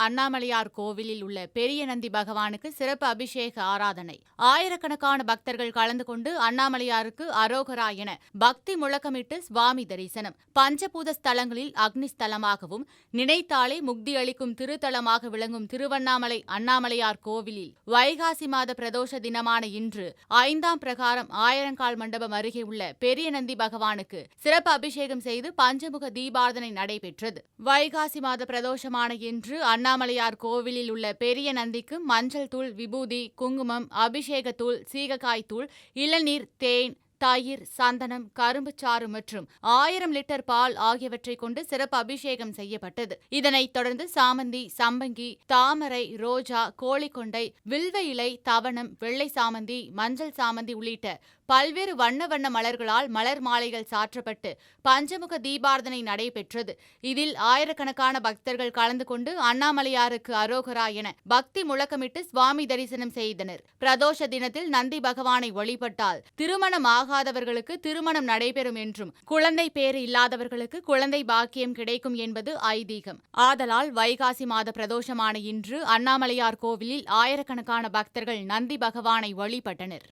அண்ணாமலையார் கோவிலில் உள்ள பெரிய நந்தி பகவானுக்கு சிறப்பு அபிஷேக ஆராதனை. ஆயிரக்கணக்கான பக்தர்கள் கலந்து கொண்டு அண்ணாமலையாருக்கு அரோகரா என பக்தி முழக்கமிட்டு சுவாமி தரிசனம். பஞ்சபூத ஸ்தலங்களில் அக்னி ஸ்தலமாகவும் நினைத்தாலே முக்தி அளிக்கும் திருத்தலமாக விளங்கும் திருவண்ணாமலை அண்ணாமலையார் கோவிலில் வைகாசி மாத பிரதோஷ தினமான இன்று 5ஆம் பிரகாரம் ஆயிரங்கால் மண்டபம் அருகே உள்ள பெரிய நந்தி பகவானுக்கு சிறப்பு அபிஷேகம் செய்து பஞ்சமுக தீபாரதனை நடைபெற்றது. வைகாசி மாத பிரதோஷமான இன்று அண்ணாமலையார் கோவிலில் உள்ள பெரிய நந்திக்கு மஞ்சள் தூள், விபூதி, குங்குமம், அபிஷேக தூள், சீகக்காய் தூள், இளநீர், தேன், தயிர், சந்தனம், கரும்புச்சாறு மற்றும் 1000 லிட்டர் பால் ஆகியவற்றை கொண்டு சிறப்பு அபிஷேகம் செய்யப்பட்டது. இதனைத் தொடர்ந்து சாமந்தி, சம்பங்கி, தாமரை, ரோஜா, கோழிக்கொண்டை, வில்வ இலை, தவணம், வெள்ளை சாமந்தி, மஞ்சள் சாமந்தி உள்ளிட்ட பல்வேறு வண்ண வண்ண மலர்களால் மலர் மாலைகள் சாற்றப்பட்டு பஞ்சமுக தீபாரதனை நடைபெற்றது. இதில் ஆயிரக்கணக்கான பக்தர்கள் கலந்து கொண்டு அண்ணாமலையாருக்கு அரோகரா என பக்தி முழக்கமிட்டு சுவாமி தரிசனம் செய்தனர். பிரதோஷ தினத்தில் நந்தி பகவானை வழிபட்டால் திருமணம் ஆகாதவர்களுக்கு திருமணம் நடைபெறும் என்றும் குழந்தை பேறு இல்லாதவர்களுக்கு குழந்தை பாக்கியம் கிடைக்கும் என்பது ஐதீகம். ஆதலால் வைகாசி மாத பிரதோஷமான இன்று அண்ணாமலையார் கோவிலில் ஆயிரக்கணக்கான பக்தர்கள் நந்தி பகவானை வழிபட்டனர்.